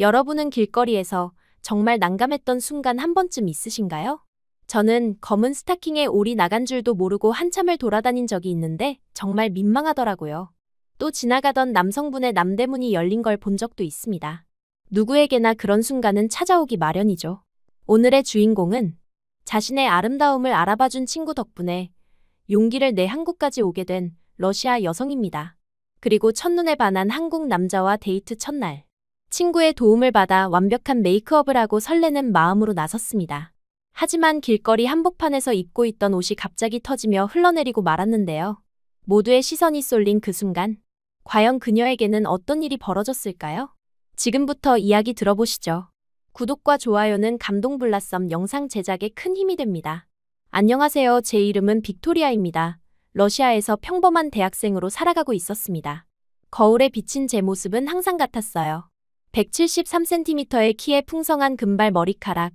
여러분은 길거리에서 정말 난감했던 순간 한 번쯤 있으신가요? 저는 검은 스타킹에 올이 나간 줄도 모르고 한참을 돌아다닌 적이 있는데 정말 민망하더라고요. 또 지나가던 남성분의 남대문이 열린 걸 본 적도 있습니다. 누구에게나 그런 순간은 찾아오기 마련이죠. 오늘의 주인공은 자신의 아름다움을 알아봐준 친구 덕분에 용기를 내 한국까지 오게 된 러시아 여성입니다. 그리고 첫눈에 반한 한국 남자와 데이트 첫날. 친구의 도움을 받아 완벽한 메이크업을 하고 설레는 마음으로 나섰습니다. 하지만 길거리 한복판에서 입고 있던 옷이 갑자기 터지며 흘러내리고 말았는데요. 모두의 시선이 쏠린 그 순간, 과연 그녀에게는 어떤 일이 벌어졌을까요? 지금부터 이야기 들어보시죠. 구독과 좋아요는 감동블라썸 영상 제작에 큰 힘이 됩니다. 안녕하세요. 제 이름은 빅토리아입니다. 러시아에서 평범한 대학생으로 살아가고 있었습니다. 거울에 비친 제 모습은 항상 같았어요. 173cm의 키에 풍성한 금발 머리카락,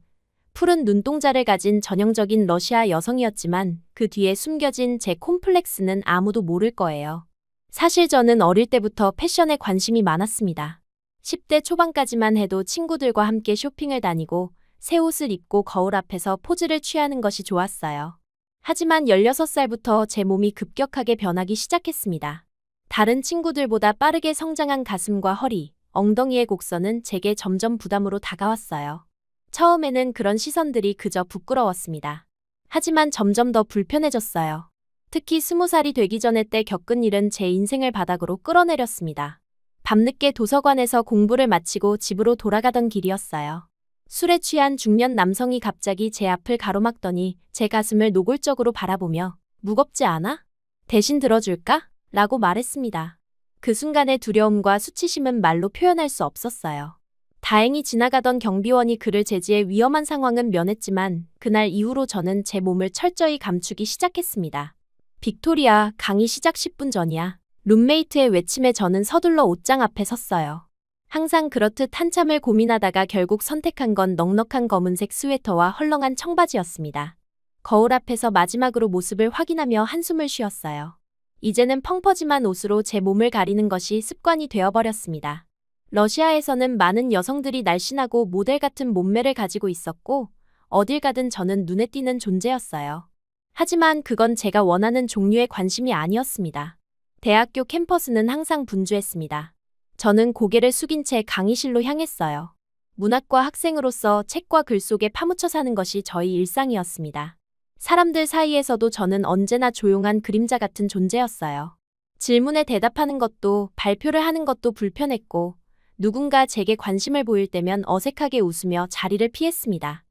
푸른 눈동자를 가진 전형적인 러시아 여성이었지만 그 뒤에 숨겨진 제 콤플렉스는 아무도 모를 거예요. 사실 저는 어릴 때부터 패션에 관심이 많았습니다. 10대 초반까지만 해도 친구들과 함께 쇼핑을 다니고 새 옷을 입고 거울 앞에서 포즈를 취하는 것이 좋았어요. 하지만 16살부터 제 몸이 급격하게 변하기 시작했습니다. 다른 친구들보다 빠르게 성장한 가슴과 허리, 엉덩이의 곡선은 제게 점점 부담으로 다가왔어요. 처음에는 그런 시선들이 그저 부끄러웠습니다. 하지만 점점 더 불편해졌어요. 특히 20살이 되기 전에 때 겪은 일은 제 인생을 바닥으로 끌어내렸습니다. 밤늦게 도서관에서 공부를 마치고 집으로 돌아가던 길이었어요. 술에 취한 중년 남성이 갑자기 제 앞을 가로막더니 제 가슴을 노골적으로 바라보며 무겁지 않아? 대신 들어줄까? 라고 말했습니다. 그 순간의 두려움과 수치심은 말로 표현할 수 없었어요. 다행히 지나가던 경비원이 그를 제지해 위험한 상황은 면했지만 그날 이후로 저는 제 몸을 철저히 감추기 시작했습니다. 빅토리아, 강의 시작 10분 전이야. 룸메이트의 외침에 저는 서둘러 옷장 앞에 섰어요. 항상 그렇듯 한참을 고민하다가 결국 선택한 건 넉넉한 검은색 스웨터와 헐렁한 청바지였습니다. 거울 앞에서 마지막으로 모습을 확인하며 한숨을 쉬었어요. 이제는 펑퍼짐한 옷으로 제 몸을 가리는 것이 습관이 되어버렸습니다. 러시아에서는 많은 여성들이 날씬하고 모델 같은 몸매를 가지고 있었고 어딜 가든 저는 눈에 띄는 존재였어요. 하지만 그건 제가 원하는 종류의 관심이 아니었습니다. 대학교 캠퍼스는 항상 분주했습니다. 저는 고개를 숙인 채 강의실로 향했어요. 문학과 학생으로서 책과 글 속에 파묻혀 사는 것이 저희 일상이었습니다. 사람들 사이에서도 저는 언제나 조용한 그림자 같은 존재였어요. 질문에 대답하는 것도 발표를 하는 것도 불편했고 누군가 제게 관심을 보일 때면 어색하게 웃으며 자리를 피했습니다.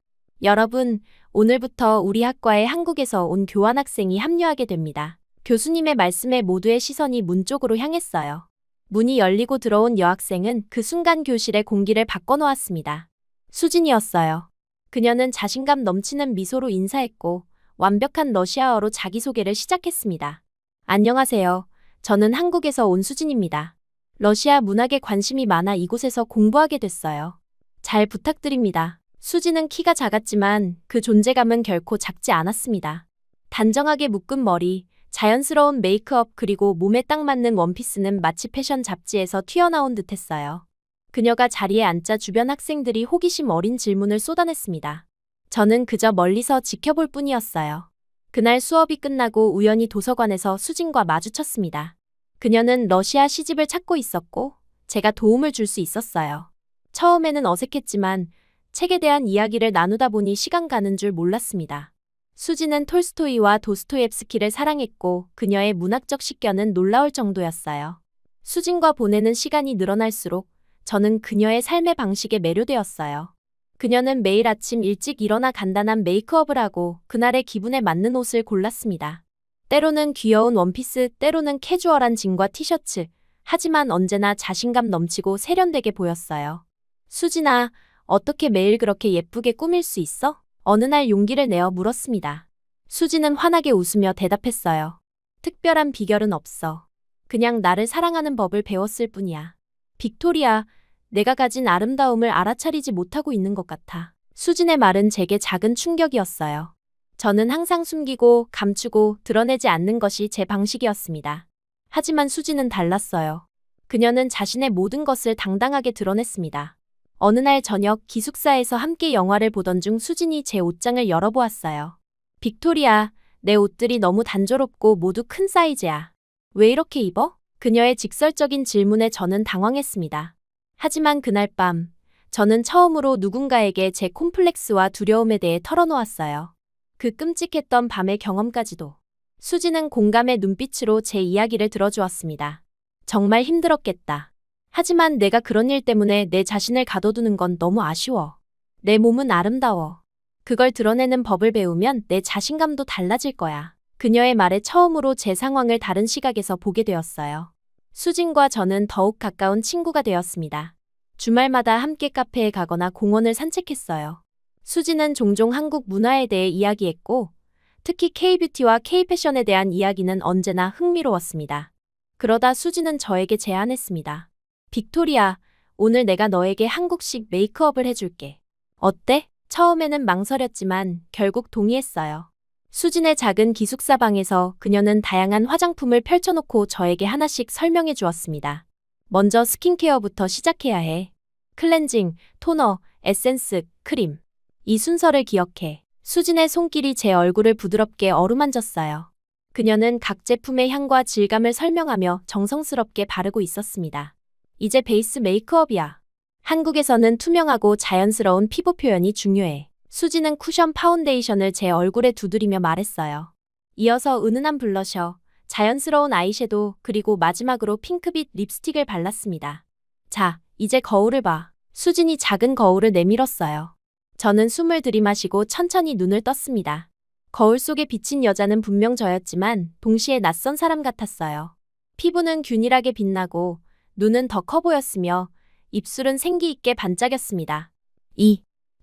여러분, 오늘부터 우리 학과에 한국에서 온 교환학생이 합류하게 됩니다. 교수님의 말씀에 모두의 시선이 문 쪽으로 향했어요. 문이 열리고 들어온 여학생은 그 순간 교실의 공기를 바꿔놓았습니다. 수진이었어요. 그녀는 자신감 넘치는 미소로 인사했고 완벽한 러시아어로 자기소개를 시작했습니다. 안녕하세요. 저는 한국에서 온 수진입니다. 러시아 문학에 관심이 많아 이곳에서 공부하게 됐어요. 잘 부탁드립니다. 수진은 키가 작았지만 그 존재감은 결코 작지 않았습니다. 단정하게 묶은 머리, 자연스러운 메이크업 그리고 몸에 딱 맞는 원피스는 마치 패션 잡지에서 튀어나온 듯했어요. 그녀가 자리에 앉자 주변 학생들이 호기심 어린 질문을 쏟아냈습니다. 저는 그저 멀리서 지켜볼 뿐이었어요. 그날 수업이 끝나고 우연히 도서관에서 수진과 마주쳤습니다. 그녀는 러시아 시집을 찾고 있었고 제가 도움을 줄 수 있었어요. 처음에는 어색했지만 책에 대한 이야기를 나누다 보니 시간 가는 줄 몰랐습니다. 수진은 톨스토이와 도스토옙스키를 사랑했고 그녀의 문학적 식견은 놀라울 정도였어요. 수진과 보내는 시간이 늘어날수록 저는 그녀의 삶의 방식에 매료되었어요. 그녀는 매일 아침 일찍 일어나 간단한 메이크업을 하고 그날의 기분에 맞는 옷을 골랐습니다. 때로는 귀여운 원피스, 때로는 캐주얼한 진과 티셔츠, 하지만 언제나 자신감 넘치고 세련되게 보였어요. 수진아, 어떻게 매일 그렇게 예쁘게 꾸밀 수 있어? 어느 날 용기를 내어 물었습니다. 수진은 환하게 웃으며 대답했어요. 특별한 비결은 없어. 그냥 나를 사랑하는 법을 배웠을 뿐이야. 빅토리아, 내가 가진 아름다움을 알아차리지 못하고 있는 것 같아. 수진의 말은 제게 작은 충격이었어요. 저는 항상 숨기고 감추고 드러내지 않는 것이 제 방식이었습니다. 하지만 수진은 달랐어요. 그녀는 자신의 모든 것을 당당하게 드러냈습니다. 어느 날 저녁 기숙사에서 함께 영화를 보던 중 수진이 제 옷장을 열어보았어요. 빅토리아, 내 옷들이 너무 단조롭고 모두 큰 사이즈야. 왜 이렇게 입어? 그녀의 직설적인 질문에 저는 당황했습니다. 하지만 그날 밤, 저는 처음으로 누군가에게 제 콤플렉스와 두려움에 대해 털어놓았어요. 그 끔찍했던 밤의 경험까지도. 수지는 공감의 눈빛으로 제 이야기를 들어주었습니다. 정말 힘들었겠다. 하지만 내가 그런 일 때문에 내 자신을 가둬두는 건 너무 아쉬워. 내 몸은 아름다워. 그걸 드러내는 법을 배우면 내 자신감도 달라질 거야. 그녀의 말에 처음으로 제 상황을 다른 시각에서 보게 되었어요. 수진과 저는 더욱 가까운 친구가 되었습니다. 주말마다 함께 카페에 가거나 공원을 산책했어요. 수진은 종종 한국 문화에 대해 이야기했고, 특히 K-뷰티와 K-패션에 대한 이야기는 언제나 흥미로웠습니다. 그러다 수진은 저에게 제안했습니다. 빅토리아, 오늘 내가 너에게 한국식 메이크업을 해줄게. 어때? 처음에는 망설였지만 결국 동의했어요. 수진의 작은 기숙사 방에서 그녀는 다양한 화장품을 펼쳐놓고 저에게 하나씩 설명해 주었습니다. 먼저 스킨케어부터 시작해야 해. 클렌징, 토너, 에센스, 크림. 이 순서를 기억해. 수진의 손길이 제 얼굴을 부드럽게 어루만졌어요. 그녀는 각 제품의 향과 질감을 설명하며 정성스럽게 바르고 있었습니다. 이제 베이스 메이크업이야. 한국에서는 투명하고 자연스러운 피부 표현이 중요해. 수지는 쿠션 파운데이션을 제 얼굴에 두드리며 말했어요. 이어서 은은한 블러셔, 자연스러운 아이섀도우, 그리고 마지막으로 핑크빛 립스틱을 발랐습니다. 자, 이제 거울을 봐. 수진이 작은 거울을 내밀었어요. 저는 숨을 들이마시고 천천히 눈을 떴습니다. 거울 속에 비친 여자는 분명 저였지만 동시에 낯선 사람 같았어요. 피부는 균일하게 빛나고 눈은 더 커 보였으며 입술은 생기 있게 반짝였습니다.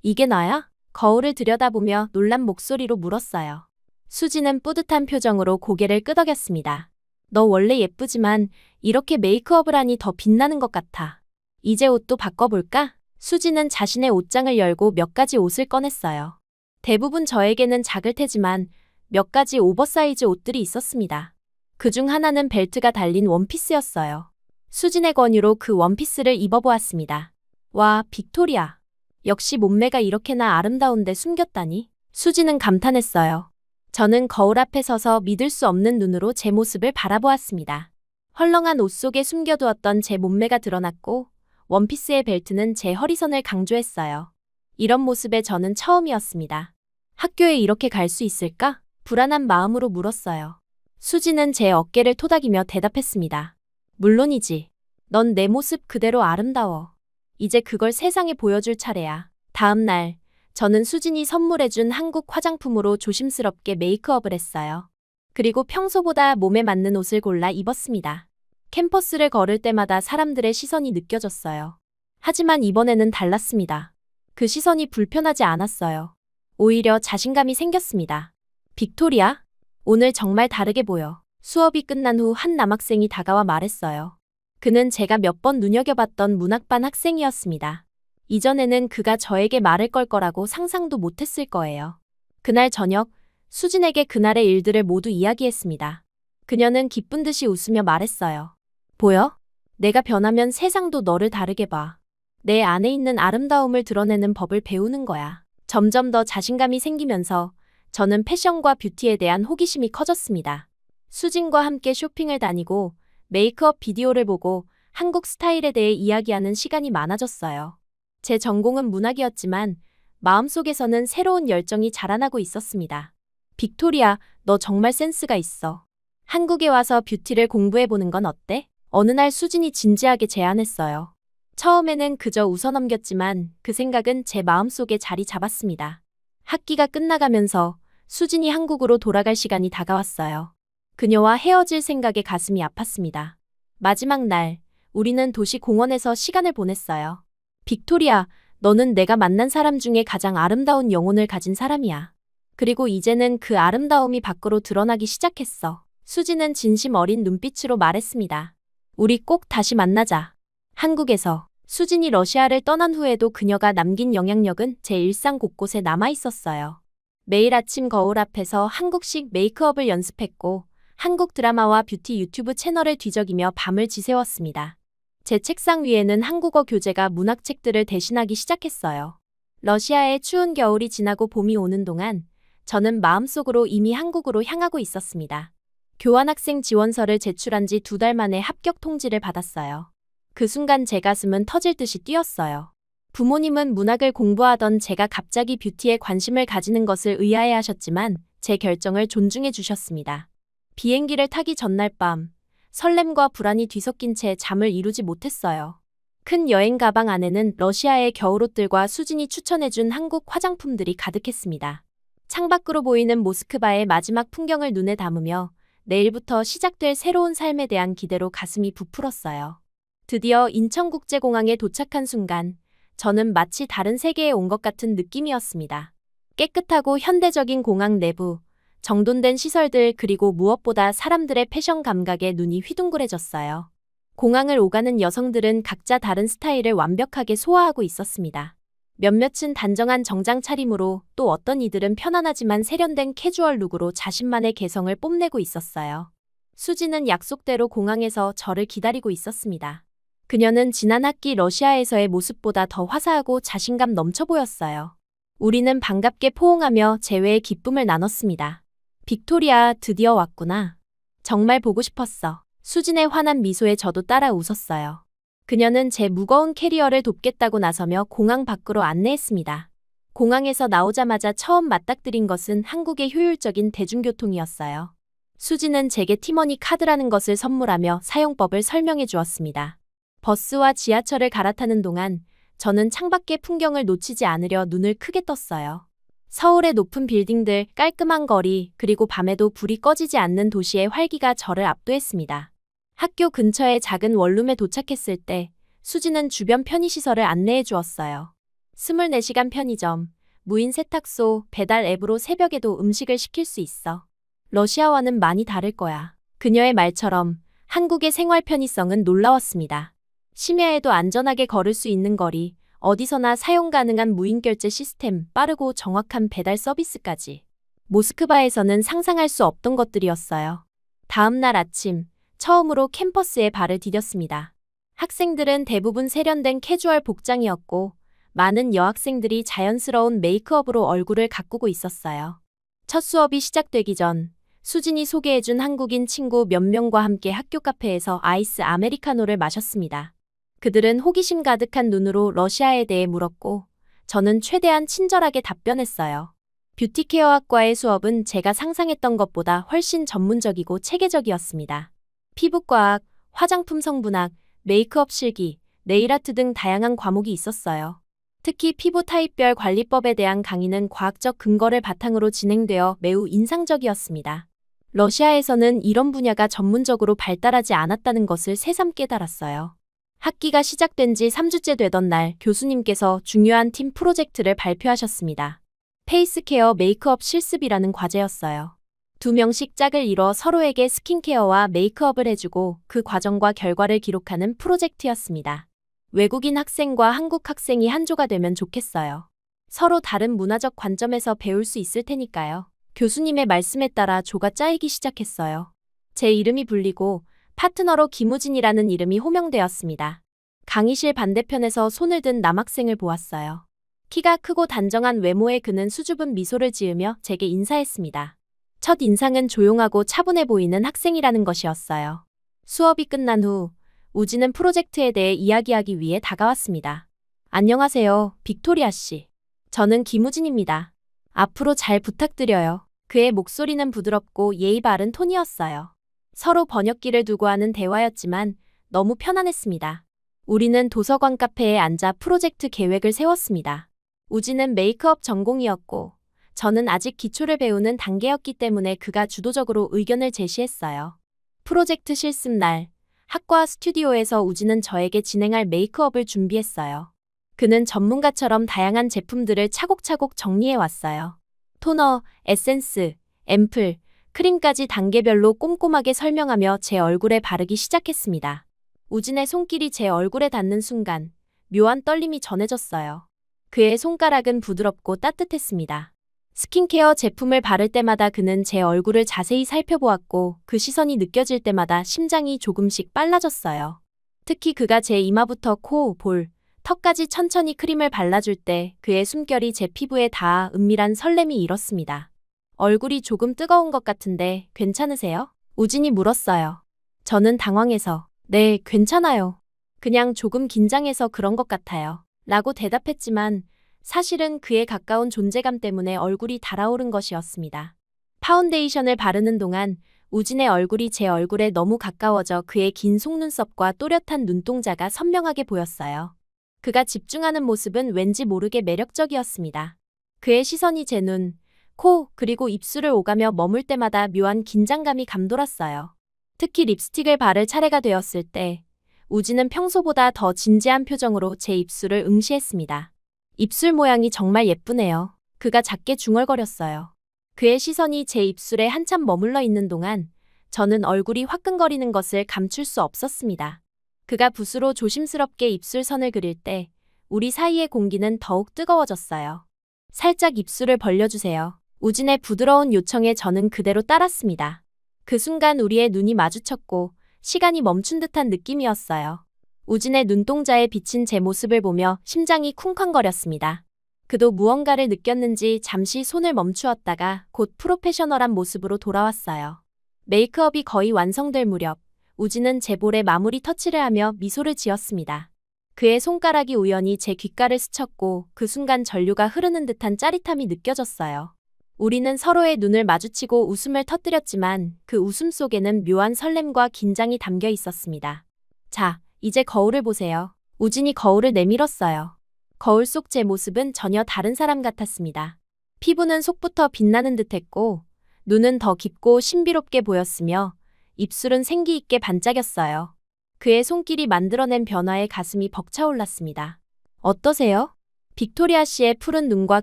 이게 나야? 거울을 들여다보며 놀란 목소리로 물었어요. 수지는 뿌듯한 표정으로 고개를 끄덕였습니다. 너 원래 예쁘지만 이렇게 메이크업을 하니 더 빛나는 것 같아. 이제 옷도 바꿔볼까? 수지는 자신의 옷장을 열고 몇 가지 옷을 꺼냈어요. 대부분 저에게는 작을 테지만 몇 가지 오버사이즈 옷들이 있었습니다. 그중 하나는 벨트가 달린 원피스였어요. 수진의 권유로 그 원피스를 입어보았습니다. 와, 빅토리아. 역시 몸매가 이렇게나 아름다운데 숨겼다니. 수지는 감탄했어요. 저는 거울 앞에 서서 믿을 수 없는 눈으로 제 모습을 바라보았습니다. 헐렁한 옷 속에 숨겨두었던 제 몸매가 드러났고 원피스의 벨트는 제 허리선을 강조했어요. 이런 모습에 저는 처음이었습니다. 학교에 이렇게 갈 수 있을까? 불안한 마음으로 물었어요. 수지는 제 어깨를 토닥이며 대답했습니다. 물론이지. 넌 내 모습 그대로 아름다워. 이제 그걸 세상에 보여줄 차례야. 다음 날, 저는 수진이 선물해준 한국 화장품으로 조심스럽게 메이크업을 했어요. 그리고 평소보다 몸에 맞는 옷을 골라 입었습니다. 캠퍼스를 걸을 때마다 사람들의 시선이 느껴졌어요. 하지만 이번에는 달랐습니다. 그 시선이 불편하지 않았어요. 오히려 자신감이 생겼습니다. 빅토리아, 오늘 정말 다르게 보여. 수업이 끝난 후 한 남학생이 다가와 말했어요. 그는 제가 몇 번 눈여겨봤던 문학반 학생이었습니다. 이전에는 그가 저에게 말을 걸 거라고 상상도 못했을 거예요. 그날 저녁, 수진에게 그날의 일들을 모두 이야기했습니다. 그녀는 기쁜 듯이 웃으며 말했어요. 보여? 내가 변하면 세상도 너를 다르게 봐. 내 안에 있는 아름다움을 드러내는 법을 배우는 거야. 점점 더 자신감이 생기면서 저는 패션과 뷰티에 대한 호기심이 커졌습니다. 수진과 함께 쇼핑을 다니고 메이크업 비디오를 보고 한국 스타일에 대해 이야기하는 시간이 많아졌어요. 제 전공은 문학이었지만 마음속에서는 새로운 열정이 자라나고 있었습니다. 빅토리아, 너 정말 센스가 있어. 한국에 와서 뷰티를 공부해보는 건 어때? 어느 날 수진이 진지하게 제안했어요. 처음에는 그저 웃어넘겼지만 그 생각은 제 마음속에 자리 잡았습니다. 학기가 끝나가면서 수진이 한국으로 돌아갈 시간이 다가왔어요. 그녀와 헤어질 생각에 가슴이 아팠습니다. 마지막 날, 우리는 도시 공원에서 시간을 보냈어요. 빅토리아, 너는 내가 만난 사람 중에 가장 아름다운 영혼을 가진 사람이야. 그리고 이제는 그 아름다움이 밖으로 드러나기 시작했어. 수지는 진심 어린 눈빛으로 말했습니다. 우리 꼭 다시 만나자. 한국에서. 수진이 러시아를 떠난 후에도 그녀가 남긴 영향력은 제 일상 곳곳에 남아 있었어요. 매일 아침 거울 앞에서 한국식 메이크업을 연습했고 한국 드라마와 뷰티 유튜브 채널을 뒤적이며 밤을 지새웠습니다. 제 책상 위에는 한국어 교재가 문학책들을 대신하기 시작했어요. 러시아의 추운 겨울이 지나고 봄이 오는 동안 저는 마음속으로 이미 한국으로 향하고 있었습니다. 교환학생 지원서를 제출한 지 2달 만에 합격 통지를 받았어요. 그 순간 제 가슴은 터질 듯이 뛰었어요. 부모님은 문학을 공부하던 제가 갑자기 뷰티에 관심을 가지는 것을 의아해하셨지만 제 결정을 존중해 주셨습니다. 비행기를 타기 전날 밤, 설렘과 불안이 뒤섞인 채 잠을 이루지 못했어요. 큰 여행 가방 안에는 러시아의 겨울옷들과 수진이 추천해준 한국 화장품들이 가득했습니다. 창밖으로 보이는 모스크바의 마지막 풍경을 눈에 담으며 내일부터 시작될 새로운 삶에 대한 기대로 가슴이 부풀었어요. 드디어 인천국제공항에 도착한 순간 저는 마치 다른 세계에 온 것 같은 느낌이었습니다. 깨끗하고 현대적인 공항 내부, 정돈된 시설들 그리고 무엇보다 사람들의 패션 감각에 눈이 휘둥그레졌어요. 공항을 오가는 여성들은 각자 다른 스타일을 완벽하게 소화하고 있었습니다. 몇몇은 단정한 정장 차림으로 또 어떤 이들은 편안하지만 세련된 캐주얼 룩으로 자신만의 개성을 뽐내고 있었어요. 수지는 약속대로 공항에서 저를 기다리고 있었습니다. 그녀는 지난 학기 러시아에서의 모습보다 더 화사하고 자신감 넘쳐 보였어요. 우리는 반갑게 포옹하며 재회의 기쁨을 나눴습니다. 빅토리아, 드디어 왔구나. 정말 보고 싶었어. 수진의 환한 미소에 저도 따라 웃었어요. 그녀는 제 무거운 캐리어를 돕겠다고 나서며 공항 밖으로 안내했습니다. 공항에서 나오자마자 처음 맞닥뜨린 것은 한국의 효율적인 대중교통이었어요. 수진은 제게 티머니 카드라는 것을 선물하며 사용법을 설명해 주었습니다. 버스와 지하철을 갈아타는 동안 저는 창밖의 풍경을 놓치지 않으려 눈을 크게 떴어요. 서울의 높은 빌딩들, 깔끔한 거리, 그리고 밤에도 불이 꺼지지 않는 도시의 활기가 저를 압도했습니다. 학교 근처의 작은 원룸에 도착했을 때 수지는 주변 편의시설을 안내해 주었어요. 24시간 편의점, 무인 세탁소, 배달 앱으로 새벽에도 음식을 시킬 수 있어. 러시아와는 많이 다를 거야. 그녀의 말처럼 한국의 생활 편의성은 놀라웠습니다. 심야에도 안전하게 걸을 수 있는 거리, 어디서나 사용 가능한 무인 결제 시스템, 빠르고 정확한 배달 서비스까지. 모스크바에서는 상상할 수 없던 것들이었어요. 다음 날 아침, 처음으로 캠퍼스에 발을 디뎠습니다. 학생들은 대부분 세련된 캐주얼 복장이었고 많은 여학생들이 자연스러운 메이크업으로 얼굴을 가꾸고 있었어요. 첫 수업이 시작되기 전 수진이 소개해준 한국인 친구 몇 명과 함께 학교 카페에서 아이스 아메리카노를 마셨습니다. 그들은 호기심 가득한 눈으로 러시아에 대해 물었고 저는 최대한 친절하게 답변했어요. 뷰티케어학과의 수업은 제가 상상했던 것보다 훨씬 전문적이고 체계적이었습니다. 피부과학, 화장품 성분학, 메이크업 실기, 네일아트 등 다양한 과목이 있었어요. 특히 피부 타입별 관리법에 대한 강의는 과학적 근거를 바탕으로 진행되어 매우 인상적이었습니다. 러시아에서는 이런 분야가 전문적으로 발달하지 않았다는 것을 새삼 깨달았어요. 학기가 시작된 지 3주째 되던 날 교수님께서 중요한 팀 프로젝트를 발표하셨습니다. 페이스케어 메이크업 실습이라는 과제였어요. 2명씩 짝을 이뤄 서로에게 스킨케어와 메이크업을 해주고 그 과정과 결과를 기록하는 프로젝트였습니다. 외국인 학생과 한국 학생이 한 조가 되면 좋겠어요. 서로 다른 문화적 관점에서 배울 수 있을 테니까요. 교수님의 말씀에 따라 조가 짜이기 시작했어요. 제 이름이 불리고 파트너로 김우진이라는 이름이 호명되었습니다. 강의실 반대편에서 손을 든 남학생을 보았어요. 키가 크고 단정한 외모의 그는 수줍은 미소를 지으며 제게 인사했습니다. 첫 인상은 조용하고 차분해 보이는 학생이라는 것이었어요. 수업이 끝난 후 우진은 프로젝트에 대해 이야기하기 위해 다가왔습니다. 안녕하세요, 빅토리아 씨. 저는 김우진입니다. 앞으로 잘 부탁드려요. 그의 목소리는 부드럽고 예의 바른 톤이었어요. 서로 번역기를 두고 하는 대화였지만 너무 편안했습니다. 우리는 도서관 카페에 앉아 프로젝트 계획을 세웠습니다. 우진은 메이크업 전공이었고 저는 아직 기초를 배우는 단계였기 때문에 그가 주도적으로 의견을 제시했어요. 프로젝트 실습날, 학과 스튜디오에서 우진은 저에게 진행할 메이크업을 준비했어요. 그는 전문가처럼 다양한 제품들을 차곡차곡 정리해왔어요. 토너, 에센스, 앰플, 크림까지 단계별로 꼼꼼하게 설명하며 제 얼굴에 바르기 시작했습니다. 우진의 손길이 제 얼굴에 닿는 순간 묘한 떨림이 전해졌어요. 그의 손가락은 부드럽고 따뜻했습니다. 스킨케어 제품을 바를 때마다 그는 제 얼굴을 자세히 살펴보았고 그 시선이 느껴질 때마다 심장이 조금씩 빨라졌어요. 특히 그가 제 이마부터 코, 볼, 턱까지 천천히 크림을 발라줄 때 그의 숨결이 제 피부에 닿아 은밀한 설렘이 일었습니다. 얼굴이 조금 뜨거운 것 같은데 괜찮으세요? 우진이 물었어요. 저는 당황해서 네, 괜찮아요. 그냥 조금 긴장해서 그런 것 같아요. 라고 대답했지만 사실은 그에 가까운 존재감 때문에 얼굴이 달아오른 것이었습니다. 파운데이션을 바르는 동안 우진의 얼굴이 제 얼굴에 너무 가까워져 그의 긴 속눈썹과 또렷한 눈동자가 선명하게 보였어요. 그가 집중하는 모습은 왠지 모르게 매력적이었습니다. 그의 시선이 제 눈, 코, 그리고 입술을 오가며 머물 때마다 묘한 긴장감이 감돌았어요. 특히 립스틱을 바를 차례가 되었을 때 우진은 평소보다 더 진지한 표정으로 제 입술을 응시했습니다. 입술 모양이 정말 예쁘네요. 그가 작게 중얼거렸어요. 그의 시선이 제 입술에 한참 머물러 있는 동안 저는 얼굴이 화끈거리는 것을 감출 수 없었습니다. 그가 붓으로 조심스럽게 입술선을 그릴 때 우리 사이의 공기는 더욱 뜨거워졌어요. 살짝 입술을 벌려주세요. 우진의 부드러운 요청에 저는 그대로 따랐습니다. 그 순간 우리의 눈이 마주쳤고 시간이 멈춘 듯한 느낌이었어요. 우진의 눈동자에 비친 제 모습을 보며 심장이 쿵쾅거렸습니다. 그도 무언가를 느꼈는지 잠시 손을 멈추었다가 곧 프로페셔널한 모습으로 돌아왔어요. 메이크업이 거의 완성될 무렵 우진은 제 볼에 마무리 터치를 하며 미소를 지었습니다. 그의 손가락이 우연히 제 귓가를 스쳤고 그 순간 전류가 흐르는 듯한 짜릿함이 느껴졌어요. 우리는 서로의 눈을 마주치고 웃음을 터뜨렸지만 그 웃음 속에는 묘한 설렘과 긴장이 담겨 있었습니다. 자, 이제 거울을 보세요. 우진이 거울을 내밀었어요. 거울 속 제 모습은 전혀 다른 사람 같았습니다. 피부는 속부터 빛나는 듯했고 눈은 더 깊고 신비롭게 보였으며 입술은 생기 있게 반짝였어요. 그의 손길이 만들어낸 변화에 가슴이 벅차올랐습니다. 어떠세요? 빅토리아 씨의 푸른 눈과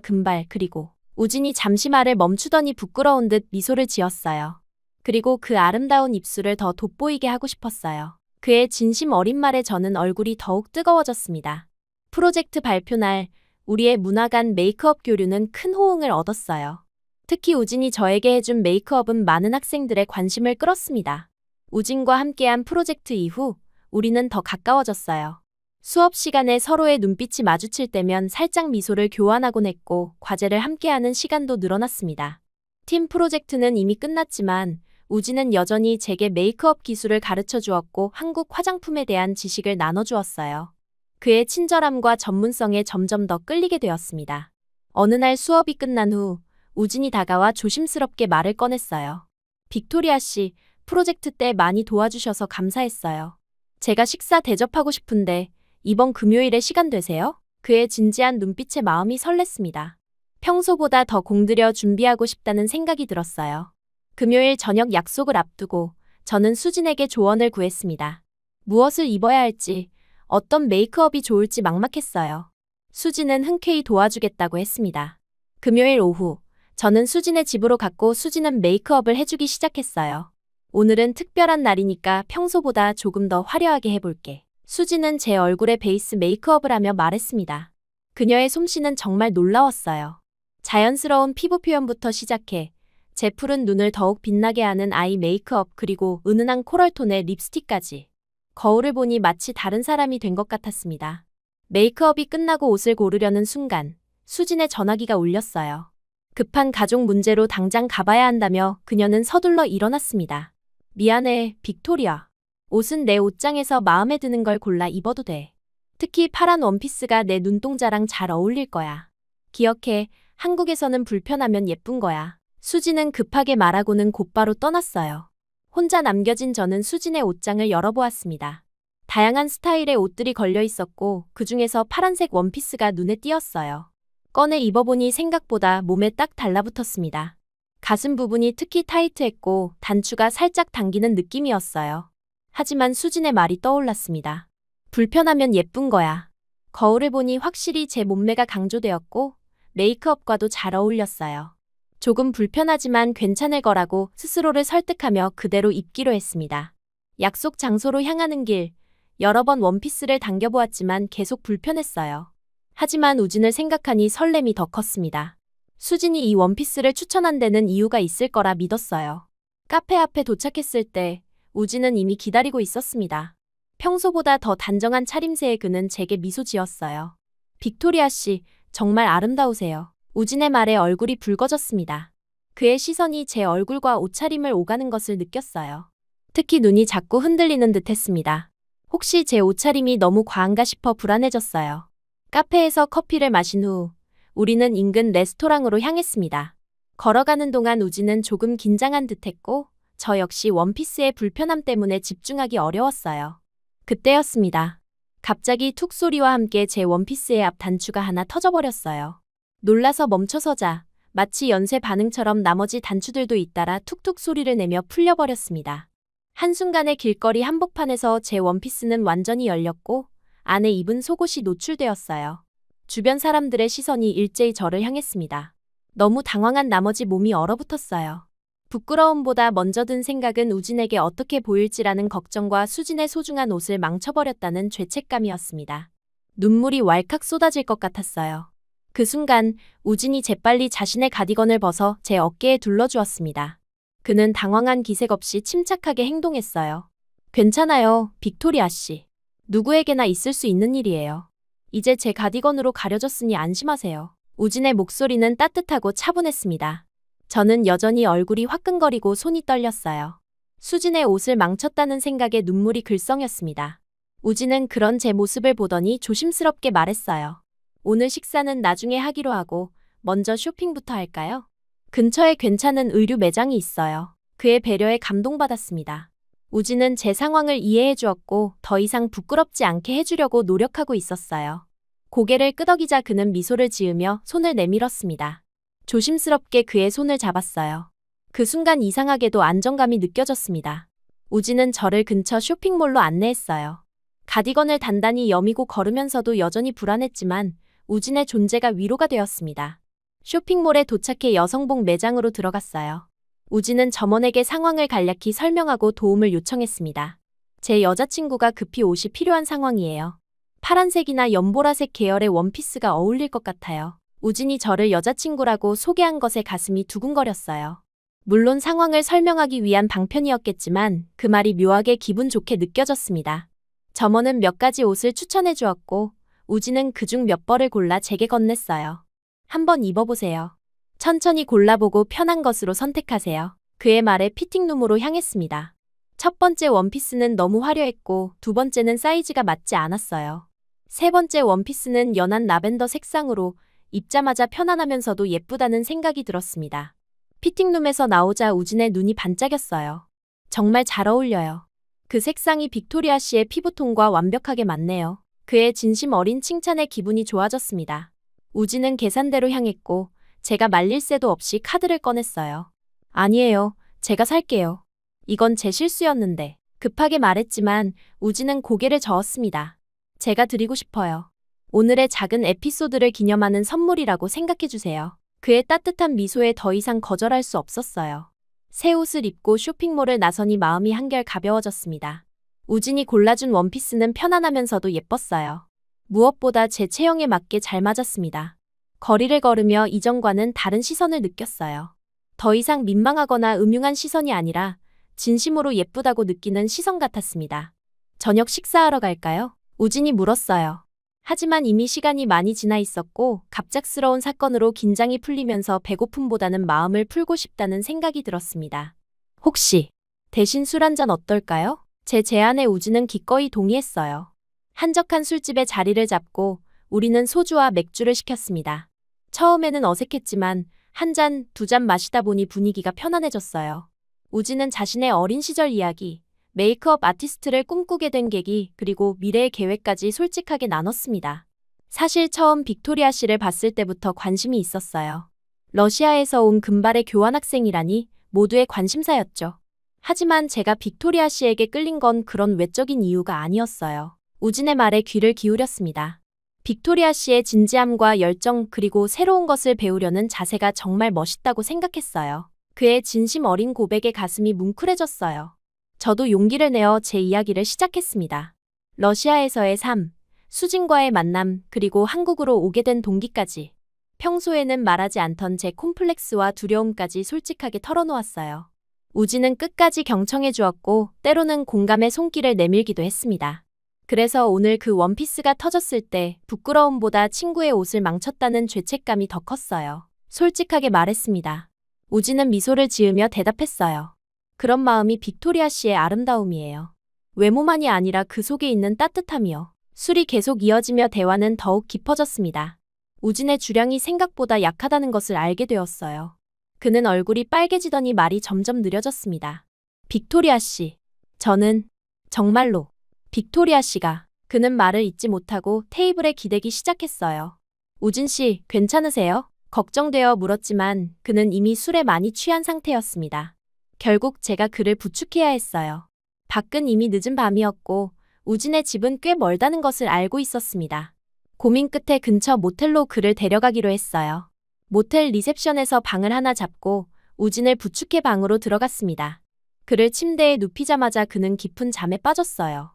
금발 그리고 우진이 잠시 말을 멈추더니 부끄러운 듯 미소를 지었어요. 그리고 그 아름다운 입술을 더 돋보이게 하고 싶었어요. 그의 진심 어린 말에 저는 얼굴이 더욱 뜨거워졌습니다. 프로젝트 발표 날 우리의 문화 간 메이크업 교류는 큰 호응을 얻었어요. 특히 우진이 저에게 해준 메이크업은 많은 학생들의 관심을 끌었습니다. 우진과 함께한 프로젝트 이후 우리는 더 가까워졌어요. 수업 시간에 서로의 눈빛이 마주칠 때면 살짝 미소를 교환하곤 했고 과제를 함께하는 시간도 늘어났습니다. 팀 프로젝트는 이미 끝났지만 우진은 여전히 제게 메이크업 기술을 가르쳐 주었고 한국 화장품에 대한 지식을 나눠주었어요. 그의 친절함과 전문성에 점점 더 끌리게 되었습니다. 어느 날 수업이 끝난 후 우진이 다가와 조심스럽게 말을 꺼냈어요. 빅토리아 씨, 프로젝트 때 많이 도와주셔서 감사했어요. 제가 식사 대접하고 싶은데 이번 금요일에 시간 되세요? 그의 진지한 눈빛에 마음이 설렜습니다. 평소보다 더 공들여 준비하고 싶다는 생각이 들었어요. 금요일 저녁 약속을 앞두고 저는 수진에게 조언을 구했습니다. 무엇을 입어야 할지, 어떤 메이크업이 좋을지 막막했어요. 수진은 흔쾌히 도와주겠다고 했습니다. 금요일 오후, 저는 수진의 집으로 갔고 수진은 메이크업을 해주기 시작했어요. 오늘은 특별한 날이니까 평소보다 조금 더 화려하게 해볼게. 수진은 제 얼굴에 베이스 메이크업을 하며 말했습니다. 그녀의 솜씨는 정말 놀라웠어요. 자연스러운 피부 표현부터 시작해 제 푸른 눈을 더욱 빛나게 하는 아이 메이크업 그리고 은은한 코랄톤의 립스틱까지. 거울을 보니 마치 다른 사람이 된 것 같았습니다. 메이크업이 끝나고 옷을 고르려는 순간 수진의 전화기가 울렸어요. 급한 가족 문제로 당장 가봐야 한다며 그녀는 서둘러 일어났습니다. 미안해, 빅토리아. 옷은 내 옷장에서 마음에 드는 걸 골라 입어도 돼. 특히 파란 원피스가 내 눈동자랑 잘 어울릴 거야. 기억해, 한국에서는 불편하면 예쁜 거야. 수진은 급하게 말하고는 곧바로 떠났어요. 혼자 남겨진 저는 수진의 옷장을 열어보았습니다. 다양한 스타일의 옷들이 걸려 있었고 그중에서 파란색 원피스가 눈에 띄었어요. 꺼내 입어보니 생각보다 몸에 딱 달라붙었습니다. 가슴 부분이 특히 타이트했고 단추가 살짝 당기는 느낌이었어요. 하지만 수진의 말이 떠올랐습니다. 불편하면 예쁜 거야. 거울을 보니 확실히 제 몸매가 강조되었고 메이크업과도 잘 어울렸어요. 조금 불편하지만 괜찮을 거라고 스스로를 설득하며 그대로 입기로 했습니다. 약속 장소로 향하는 길, 여러 번 원피스를 당겨보았지만 계속 불편했어요. 하지만 우진을 생각하니 설렘이 더 컸습니다. 수진이 이 원피스를 추천한 데는 이유가 있을 거라 믿었어요. 카페 앞에 도착했을 때 우진은 이미 기다리고 있었습니다. 평소보다 더 단정한 차림새의 그는 제게 미소 지었어요. 빅토리아 씨, 정말 아름다우세요. 우진의 말에 얼굴이 붉어졌습니다. 그의 시선이 제 얼굴과 옷차림을 오가는 것을 느꼈어요. 특히 눈이 자꾸 흔들리는 듯 했습니다. 혹시 제 옷차림이 너무 과한가 싶어 불안해졌어요. 카페에서 커피를 마신 후 우리는 인근 레스토랑으로 향했습니다. 걸어가는 동안 우진은 조금 긴장한 듯했고 저 역시 원피스의 불편함 때문에 집중하기 어려웠어요. 그때였습니다. 갑자기 툭 소리와 함께 제 원피스의 앞 단추가 하나 터져버렸어요. 놀라서 멈춰서자 마치 연쇄 반응처럼 나머지 단추들도 잇따라 툭툭 소리를 내며 풀려버렸습니다. 한순간에 길거리 한복판에서 제 원피스는 완전히 열렸고 안에 입은 속옷이 노출되었어요. 주변 사람들의 시선이 일제히 저를 향했습니다. 너무 당황한 나머지 몸이 얼어붙었어요. 부끄러움보다 먼저 든 생각은 우진에게 어떻게 보일지라는 걱정과 수진의 소중한 옷을 망쳐버렸다는 죄책감이었습니다. 눈물이 왈칵 쏟아질 것 같았어요. 그 순간 우진이 재빨리 자신의 가디건을 벗어 제 어깨에 둘러주었습니다. 그는 당황한 기색 없이 침착하게 행동했어요. 괜찮아요, 빅토리아 씨. 누구에게나 있을 수 있는 일이에요. 이제 제 가디건으로 가려졌으니 안심하세요. 우진의 목소리는 따뜻하고 차분했습니다. 저는 여전히 얼굴이 화끈거리고 손이 떨렸어요. 수진의 옷을 망쳤다는 생각에 눈물이 글썽였습니다. 우진은 그런 제 모습을 보더니 조심스럽게 말했어요. 오늘 식사는 나중에 하기로 하고 먼저 쇼핑부터 할까요? 근처에 괜찮은 의류 매장이 있어요. 그의 배려에 감동받았습니다. 우진은 제 상황을 이해해 주었고 더 이상 부끄럽지 않게 해주려고 노력하고 있었어요. 고개를 끄덕이자 그는 미소를 지으며 손을 내밀었습니다. 조심스럽게 그의 손을 잡았어요. 그 순간 이상하게도 안정감이 느껴졌습니다. 우진은 저를 근처 쇼핑몰로 안내했어요. 가디건을 단단히 여미고 걸으면서도 여전히 불안했지만 우진의 존재가 위로가 되었습니다. 쇼핑몰에 도착해 여성복 매장으로 들어갔어요. 우진은 점원에게 상황을 간략히 설명하고 도움을 요청했습니다. 제 여자친구가 급히 옷이 필요한 상황이에요. 파란색이나 연보라색 계열의 원피스가 어울릴 것 같아요. 우진이 저를 여자친구라고 소개한 것에 가슴이 두근거렸어요. 물론 상황을 설명하기 위한 방편이었겠지만 그 말이 묘하게 기분 좋게 느껴졌습니다. 점원은 몇 가지 옷을 추천해 주었고 우진은 그중 몇 벌을 골라 제게 건넸어요. 한번 입어보세요. 천천히 골라보고 편한 것으로 선택하세요. 그의 말에 피팅룸으로 향했습니다. 첫 번째 원피스는 너무 화려했고 두 번째는 사이즈가 맞지 않았어요. 세 번째 원피스는 연한 라벤더 색상으로 입자마자 편안하면서도 예쁘다는 생각이 들었습니다. 피팅룸에서 나오자 우진의 눈이 반짝였어요. 정말 잘 어울려요. 그 색상이 빅토리아 씨의 피부톤과 완벽하게 맞네요. 그의 진심 어린 칭찬에 기분이 좋아졌습니다. 우진은 계산대로 향했고 제가 말릴 새도 없이 카드를 꺼냈어요. 아니에요. 제가 살게요. 이건 제 실수였는데. 급하게 말했지만 우진은 고개를 저었습니다. 제가 드리고 싶어요. 오늘의 작은 에피소드를 기념하는 선물이라고 생각해주세요. 그의 따뜻한 미소에 더 이상 거절할 수 없었어요. 새 옷을 입고 쇼핑몰을 나서니 마음이 한결 가벼워졌습니다. 우진이 골라준 원피스는 편안하면서도 예뻤어요. 무엇보다 제 체형에 맞게 잘 맞았습니다. 거리를 걸으며 이전과는 다른 시선을 느꼈어요. 더 이상 민망하거나 음흉한 시선이 아니라 진심으로 예쁘다고 느끼는 시선 같았습니다. 저녁 식사하러 갈까요? 우진이 물었어요. 하지만 이미 시간이 많이 지나 있었고 갑작스러운 사건으로 긴장이 풀리면서 배고픔보다는 마음을 풀고 싶다는 생각이 들었습니다. 혹시 대신 술 한잔 어떨까요? 제 제안에 우진은 기꺼이 동의했어요. 한적한 술집에 자리를 잡고 우리는 소주와 맥주를 시켰습니다. 처음에는 어색했지만 한 잔, 두 잔 마시다 보니 분위기가 편안해졌어요. 우진은 자신의 어린 시절 이야기, 메이크업 아티스트를 꿈꾸게 된 계기, 그리고 미래의 계획까지 솔직하게 나눴습니다. 사실 처음 빅토리아 씨를 봤을 때부터 관심이 있었어요. 러시아에서 온 금발의 교환학생이라니 모두의 관심사였죠. 하지만 제가 빅토리아 씨에게 끌린 건 그런 외적인 이유가 아니었어요. 우진의 말에 귀를 기울였습니다. 빅토리아 씨의 진지함과 열정 그리고 새로운 것을 배우려는 자세가 정말 멋있다고 생각했어요. 그의 진심 어린 고백에 가슴이 뭉클해졌어요. 저도 용기를 내어 제 이야기를 시작했습니다. 러시아에서의 삶, 수진과의 만남, 그리고 한국으로 오게 된 동기까지. 평소에는 말하지 않던 제 콤플렉스와 두려움까지 솔직하게 털어놓았어요. 우진은 끝까지 경청해 주었고 때로는 공감의 손길을 내밀기도 했습니다. 그래서 오늘 그 원피스가 터졌을 때 부끄러움보다 친구의 옷을 망쳤다는 죄책감이 더 컸어요. 솔직하게 말했습니다. 우진은 미소를 지으며 대답했어요. 그런 마음이 빅토리아 씨의 아름다움이에요. 외모만이 아니라 그 속에 있는 따뜻함이요. 술이 계속 이어지며 대화는 더욱 깊어졌습니다. 우진의 주량이 생각보다 약하다는 것을 알게 되었어요. 그는 얼굴이 빨개지더니 말이 점점 느려졌습니다. 빅토리아 씨, 저는 정말로 빅토리아 씨가 그는 말을 잇지 못하고 테이블에 기대기 시작했어요. 우진 씨, 괜찮으세요? 걱정되어 물었지만 그는 이미 술에 많이 취한 상태였습니다. 결국 제가 그를 부축해야 했어요. 밖은 이미 늦은 밤이었고 우진의 집은 꽤 멀다는 것을 알고 있었습니다. 고민 끝에 근처 모텔로 그를 데려가기로 했어요. 모텔 리셉션에서 방을 하나 잡고 우진을 부축해 방으로 들어갔습니다. 그를 침대에 눕히자마자 그는 깊은 잠에 빠졌어요.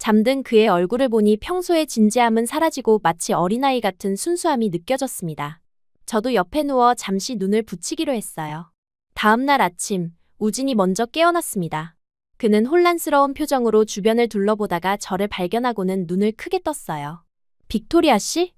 잠든 그의 얼굴을 보니 평소의 진지함은 사라지고 마치 어린아이 같은 순수함이 느껴졌습니다. 저도 옆에 누워 잠시 눈을 붙이기로 했어요. 다음 날 아침, 우진이 먼저 깨어났습니다. 그는 혼란스러운 표정으로 주변을 둘러보다가 저를 발견하고는 눈을 크게 떴어요. 빅토리아 씨?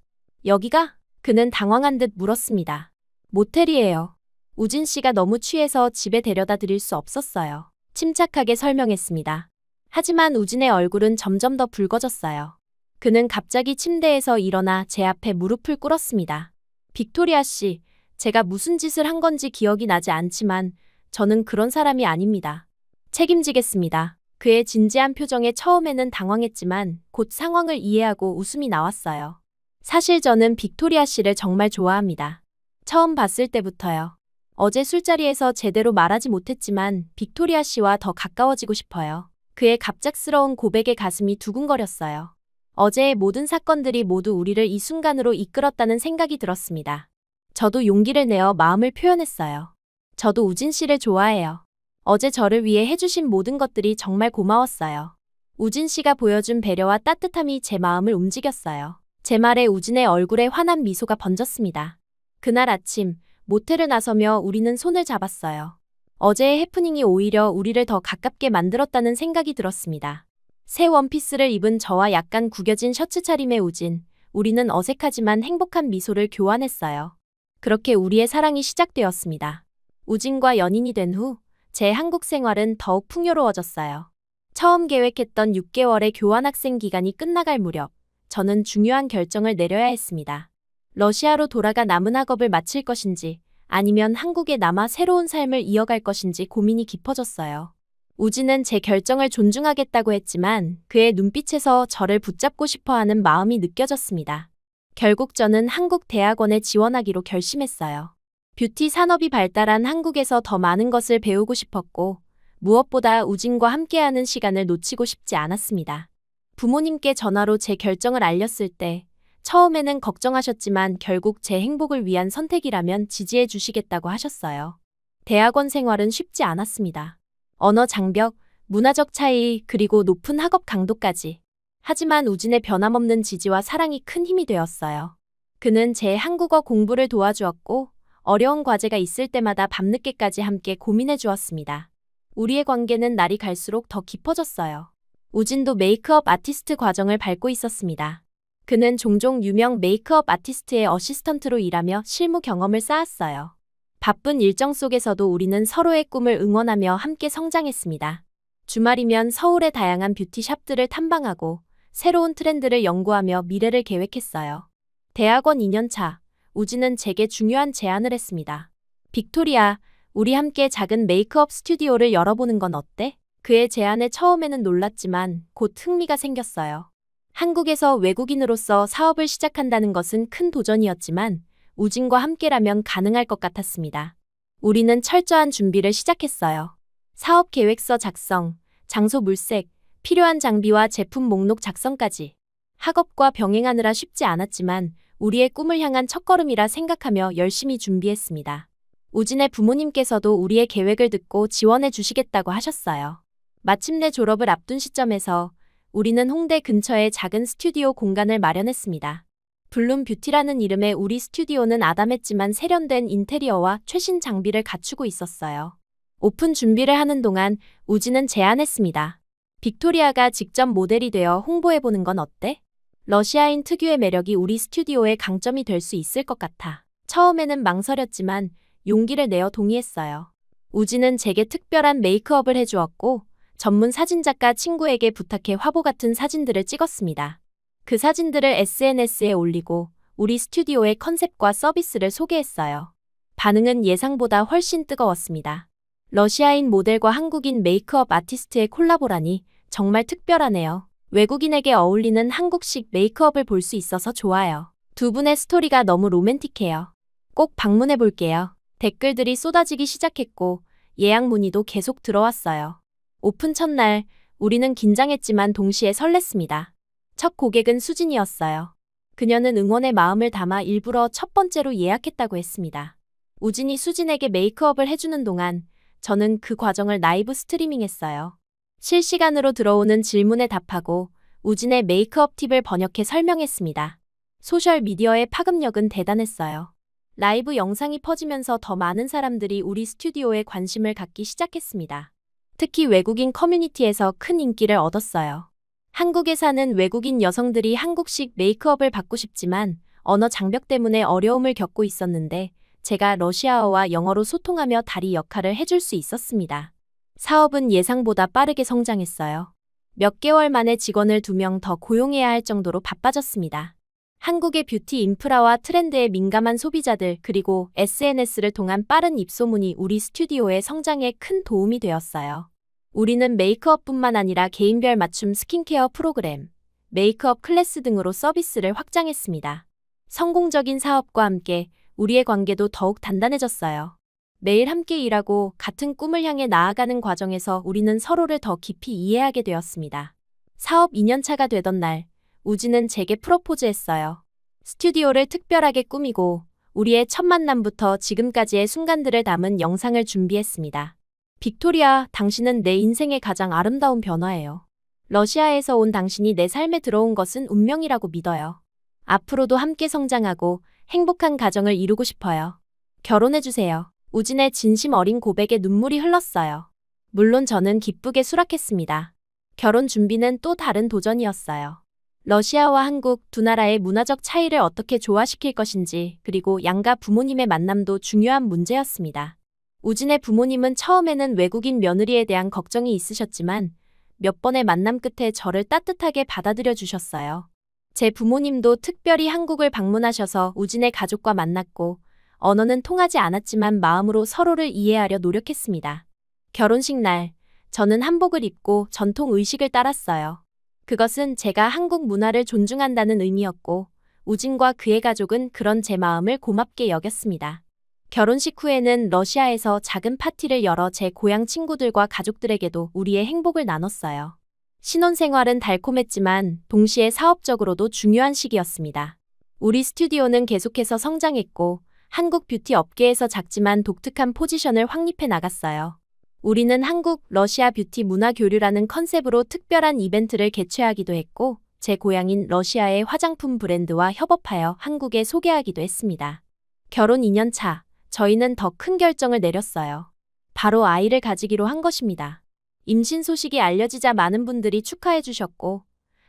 여기가? 그는 당황한 듯 물었습니다. 모텔이에요. 우진 씨가 너무 취해서 집에 데려다 드릴 수 없었어요. 침착하게 설명했습니다. 하지만 우진의 얼굴은 점점 더 붉어졌어요. 그는 갑자기 침대에서 일어나 제 앞에 무릎을 꿇었습니다. 빅토리아 씨, 제가 무슨 짓을 한 건지 기억이 나지 않지만 저는 그런 사람이 아닙니다. 책임지겠습니다. 그의 진지한 표정에 처음에는 당황했지만 곧 상황을 이해하고 웃음이 나왔어요. 사실 저는 빅토리아 씨를 정말 좋아합니다. 처음 봤을 때부터요. 어제 술자리에서 제대로 말하지 못했지만 빅토리아 씨와 더 가까워지고 싶어요. 그의 갑작스러운 고백에 가슴이 두근거렸어요. 어제의 모든 사건들이 모두 우리를 이 순간으로 이끌었다는 생각이 들었습니다. 저도 용기를 내어 마음을 표현했어요. 저도 우진 씨를 좋아해요. 어제 저를 위해 해주신 모든 것들이 정말 고마웠어요. 우진 씨가 보여준 배려와 따뜻함이 제 마음을 움직였어요. 제 말에 우진의 얼굴에 환한 미소가 번졌습니다. 그날 아침, 모텔을 나서며 우리는 손을 잡았어요. 어제의 해프닝이 오히려 우리를 더 가깝게 만들었다는 생각이 들었습니다. 새 원피스를 입은 저와 약간 구겨진 셔츠 차림의 우진, 우리는 어색하지만 행복한 미소를 교환했어요. 그렇게 우리의 사랑이 시작되었습니다. 우진과 연인이 된 후, 제 한국 생활은 더욱 풍요로워졌어요. 처음 계획했던 6개월의 교환학생 기간이 끝나갈 무렵, 저는 중요한 결정을 내려야 했습니다. 러시아로 돌아가 남은 학업을 마칠 것인지, 아니면 한국에 남아 새로운 삶을 이어갈 것인지 고민이 깊어졌어요. 우진은 제 결정을 존중하겠다고 했지만 그의 눈빛에서 저를 붙잡고 싶어하는 마음이 느껴졌습니다. 결국 저는 한국 대학원에 지원하기로 결심했어요. 뷰티 산업이 발달한 한국에서 더 많은 것을 배우고 싶었고 무엇보다 우진과 함께하는 시간을 놓치고 싶지 않았습니다. 부모님께 전화로 제 결정을 알렸을 때 처음에는 걱정하셨지만 결국 제 행복을 위한 선택이라면 지지해 주시겠다고 하셨어요. 대학원 생활은 쉽지 않았습니다. 언어 장벽, 문화적 차이, 그리고 높은 학업 강도까지. 하지만 우진의 변함없는 지지와 사랑이 큰 힘이 되었어요. 그는 제 한국어 공부를 도와주었고 어려운 과제가 있을 때마다 밤늦게까지 함께 고민해 주었습니다. 우리의 관계는 날이 갈수록 더 깊어졌어요. 우진도 메이크업 아티스트 과정을 밟고 있었습니다. 그는 종종 유명 메이크업 아티스트의 어시스턴트로 일하며 실무 경험을 쌓았어요. 바쁜 일정 속에서도 우리는 서로의 꿈을 응원하며 함께 성장했습니다. 주말이면 서울의 다양한 뷰티샵들을 탐방하고 새로운 트렌드를 연구하며 미래를 계획했어요. 대학원 2년차, 우진은 제게 중요한 제안을 했습니다. 빅토리아, 우리 함께 작은 메이크업 스튜디오를 열어보는 건 어때? 그의 제안에 처음에는 놀랐지만 곧 흥미가 생겼어요. 한국에서 외국인으로서 사업을 시작한다는 것은 큰 도전이었지만 우진과 함께라면 가능할 것 같았습니다. 우리는 철저한 준비를 시작했어요. 사업 계획서 작성, 장소 물색, 필요한 장비와 제품 목록 작성까지. 학업과 병행하느라 쉽지 않았지만 우리의 꿈을 향한 첫걸음이라 생각하며 열심히 준비했습니다. 우진의 부모님께서도 우리의 계획을 듣고 지원해 주시겠다고 하셨어요. 마침내 졸업을 앞둔 시점에서 우리는 홍대 근처에 작은 스튜디오 공간을 마련했습니다. 블룸 뷰티라는 이름의 우리 스튜디오는 아담했지만 세련된 인테리어와 최신 장비를 갖추고 있었어요. 오픈 준비를 하는 동안 우진은 제안했습니다. 빅토리아가 직접 모델이 되어 홍보해보는 건 어때? 러시아인 특유의 매력이 우리 스튜디오의 강점이 될 수 있을 것 같아. 처음에는 망설였지만 용기를 내어 동의했어요. 우진은 제게 특별한 메이크업을 해주었고 전문 사진작가 친구에게 부탁해 화보 같은 사진들을 찍었습니다. 그 사진들을 SNS에 올리고 우리 스튜디오의 컨셉과 서비스를 소개했어요. 반응은 예상보다 훨씬 뜨거웠습니다. 러시아인 모델과 한국인 메이크업 아티스트의 콜라보라니 정말 특별하네요. 외국인에게 어울리는 한국식 메이크업을 볼 수 있어서 좋아요. 두 분의 스토리가 너무 로맨틱해요. 꼭 방문해 볼게요. 댓글들이 쏟아지기 시작했고 예약 문의도 계속 들어왔어요. 오픈 첫날 우리는 긴장했지만 동시에 설렜습니다. 첫 고객은 수진이었어요. 그녀는 응원의 마음을 담아 일부러 첫 번째로 예약했다고 했습니다. 우진이 수진에게 메이크업을 해주는 동안 저는 그 과정을 라이브 스트리밍했어요. 실시간으로 들어오는 질문에 답하고 우진의 메이크업 팁을 번역해 설명했습니다. 소셜미디어의 파급력은 대단했어요. 라이브 영상이 퍼지면서 더 많은 사람들이 우리 스튜디오에 관심을 갖기 시작했습니다. 특히 외국인 커뮤니티에서 큰 인기를 얻었어요. 한국에 사는 외국인 여성들이 한국식 메이크업을 받고 싶지만 언어 장벽 때문에 어려움을 겪고 있었는데 제가 러시아어와 영어로 소통하며 다리 역할을 해줄 수 있었습니다. 사업은 예상보다 빠르게 성장했어요. 몇 개월 만에 직원을 2명 더 고용해야 할 정도로 바빠졌습니다. 한국의 뷰티 인프라와 트렌드에 민감한 소비자들 그리고 SNS를 통한 빠른 입소문이 우리 스튜디오의 성장에 큰 도움이 되었어요. 우리는 메이크업뿐만 아니라 개인별 맞춤 스킨케어 프로그램, 메이크업 클래스 등으로 서비스를 확장했습니다. 성공적인 사업과 함께 우리의 관계도 더욱 단단해졌어요. 매일 함께 일하고 같은 꿈을 향해 나아가는 과정에서 우리는 서로를 더 깊이 이해하게 되었습니다. 사업 2년차가 되던 날, 우진은 제게 프로포즈했어요. 스튜디오를 특별하게 꾸미고 우리의 첫 만남부터 지금까지의 순간들을 담은 영상을 준비했습니다. 빅토리아, 당신은 내 인생의 가장 아름다운 변화예요. 러시아에서 온 당신이 내 삶에 들어온 것은 운명이라고 믿어요. 앞으로도 함께 성장하고 행복한 가정을 이루고 싶어요. 결혼해주세요. 우진의 진심 어린 고백에 눈물이 흘렀어요. 물론 저는 기쁘게 수락했습니다. 결혼 준비는 또 다른 도전이었어요. 러시아와 한국 두 나라의 문화적 차이를 어떻게 조화시킬 것인지 그리고 양가 부모님의 만남도 중요한 문제였습니다. 우진의 부모님은 처음에는 외국인 며느리에 대한 걱정이 있으셨지만 몇 번의 만남 끝에 저를 따뜻하게 받아들여 주셨어요. 제 부모님도 특별히 한국을 방문하셔서 우진의 가족과 만났고 언어는 통하지 않았지만 마음으로 서로를 이해하려 노력했습니다. 결혼식 날, 저는 한복을 입고 전통 의식을 따랐어요. 그것은 제가 한국 문화를 존중한다는 의미였고 우진과 그의 가족은 그런 제 마음을 고맙게 여겼습니다. 결혼식 후에는 러시아에서 작은 파티를 열어 제 고향 친구들과 가족들에게도 우리의 행복을 나눴어요. 신혼생활은 달콤했지만 동시에 사업적으로도 중요한 시기였습니다. 우리 스튜디오는 계속해서 성장했고 한국 뷰티 업계에서 작지만 독특한 포지션을 확립해 나갔어요. 우리는 한국, 러시아 뷰티 문화 교류라는 컨셉으로 특별한 이벤트를 개최하기도 했고 제 고향인 러시아의 화장품 브랜드와 협업하여 한국에 소개하기도 했습니다. 결혼 2년 차, 저희는 더 큰 결정을 내렸어요. 바로 아이를 가지기로 한 것입니다. 임신 소식이 알려지자 많은 분들이 축하해 주셨고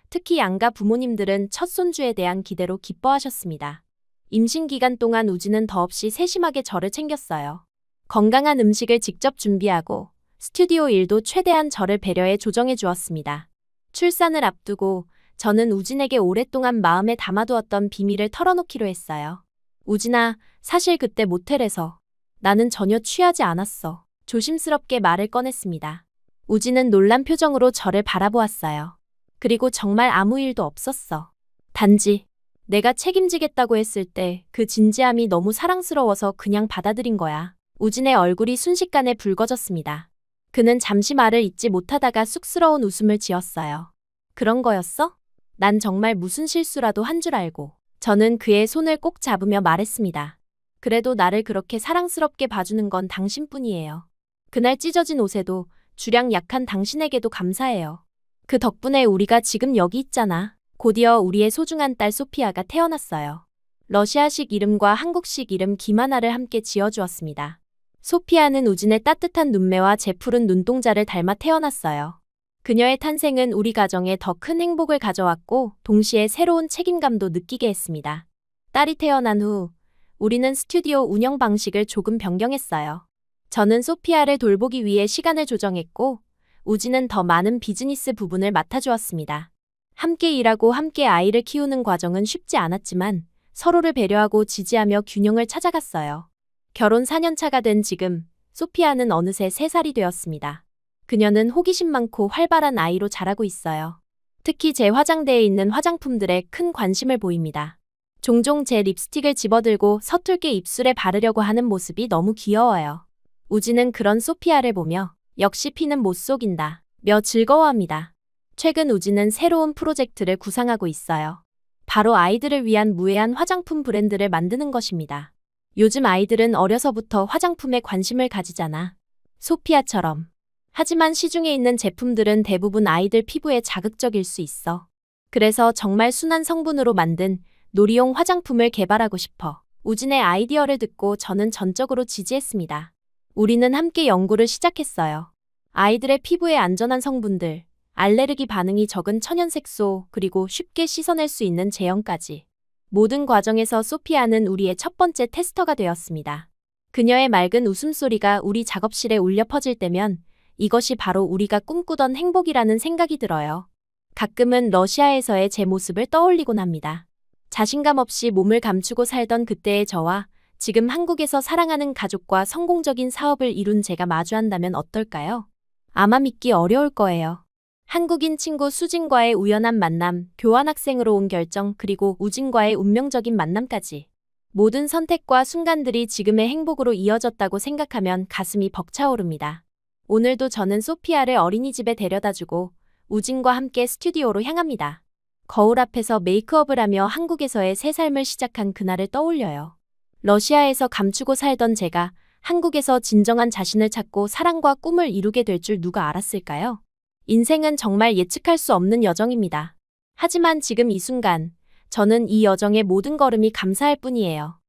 특히 양가 부모님들은 첫 손주에 대한 기대로 기뻐하셨습니다. 임신 기간 동안 우진은 더없이 세심하게 저를 챙겼어요. 건강한 음식을 직접 준비하고 스튜디오 일도 최대한 저를 배려해 조정해 주었습니다. 출산을 앞두고 저는 우진에게 오랫동안 마음에 담아두었던 비밀을 털어놓기로 했어요. 우진아, 사실 그때 모텔에서 나는 전혀 취하지 않았어. 조심스럽게 말을 꺼냈습니다. 우진은 놀란 표정으로 저를 바라보았어요. 그리고 정말 아무 일도 없었어. 단지 내가 책임지겠다고 했을 때 그 진지함이 너무 사랑스러워서 그냥 받아들인 거야. 우진의 얼굴이 순식간에 붉어졌습니다. 그는 잠시 말을 잇지 못하다가 쑥스러운 웃음을 지었어요. 그런 거였어? 난 정말 무슨 실수라도 한 줄 알고. 저는 그의 손을 꼭 잡으며 말했습니다. 그래도 나를 그렇게 사랑스럽게 봐주는 건 당신뿐이에요. 그날 찢어진 옷에도 주량 약한 당신에게도 감사해요. 그 덕분에 우리가 지금 여기 있잖아. 곧이어 우리의 소중한 딸 소피아가 태어났어요. 러시아식 이름과 한국식 이름 김하나를 함께 지어주었습니다. 소피아는 우진의 따뜻한 눈매와 제 푸른 눈동자를 닮아 태어났어요. 그녀의 탄생은 우리 가정에 더 큰 행복을 가져왔고 동시에 새로운 책임감도 느끼게 했습니다. 딸이 태어난 후 우리는 스튜디오 운영 방식을 조금 변경했어요. 저는 소피아를 돌보기 위해 시간을 조정했고 우진은 더 많은 비즈니스 부분을 맡아주었습니다. 함께 일하고 함께 아이를 키우는 과정은 쉽지 않았지만 서로를 배려하고 지지하며 균형을 찾아갔어요. 결혼 4년 차가 된 지금 소피아는 어느새 3살이 되었습니다. 그녀는 호기심 많고 활발한 아이로 자라고 있어요. 특히 제 화장대에 있는 화장품들에 큰 관심을 보입니다. 종종 제 립스틱을 집어들고 서툴게 입술에 바르려고 하는 모습이 너무 귀여워요. 우진은 그런 소피아를 보며 역시 피는 못 속인다 며 즐거워합니다. 최근 우진은 새로운 프로젝트를 구상하고 있어요. 바로 아이들을 위한 무해한 화장품 브랜드를 만드는 것입니다. 요즘 아이들은 어려서부터 화장품에 관심을 가지잖아. 소피아처럼. 하지만 시중에 있는 제품들은 대부분 아이들 피부에 자극적일 수 있어. 그래서 정말 순한 성분으로 만든 놀이용 화장품을 개발하고 싶어. 우진의 아이디어를 듣고 저는 전적으로 지지했습니다. 우리는 함께 연구를 시작했어요. 아이들의 피부에 안전한 성분들, 알레르기 반응이 적은 천연색소, 그리고 쉽게 씻어낼 수 있는 제형까지. 모든 과정에서 소피아는 우리의 첫 번째 테스터가 되었습니다. 그녀의 맑은 웃음소리가 우리 작업실에 울려 퍼질 때면 이것이 바로 우리가 꿈꾸던 행복이라는 생각이 들어요. 가끔은 러시아에서의 제 모습을 떠올리곤 합니다. 자신감 없이 몸을 감추고 살던 그때의 저와 지금 한국에서 사랑하는 가족과 성공적인 사업을 이룬 제가 마주한다면 어떨까요? 아마 믿기 어려울 거예요. 한국인 친구 수진과의 우연한 만남, 교환학생으로 온 결정, 그리고 우진과의 운명적인 만남까지. 모든 선택과 순간들이 지금의 행복으로 이어졌다고 생각하면 가슴이 벅차오릅니다. 오늘도 저는 소피아를 어린이집에 데려다주고 우진과 함께 스튜디오로 향합니다. 거울 앞에서 메이크업을 하며 한국에서의 새 삶을 시작한 그날을 떠올려요. 러시아에서 감추고 살던 제가 한국에서 진정한 자신을 찾고 사랑과 꿈을 이루게 될 줄 누가 알았을까요? 인생은 정말 예측할 수 없는 여정입니다. 하지만 지금 이 순간, 저는 이 여정의 모든 걸음이 감사할 뿐이에요.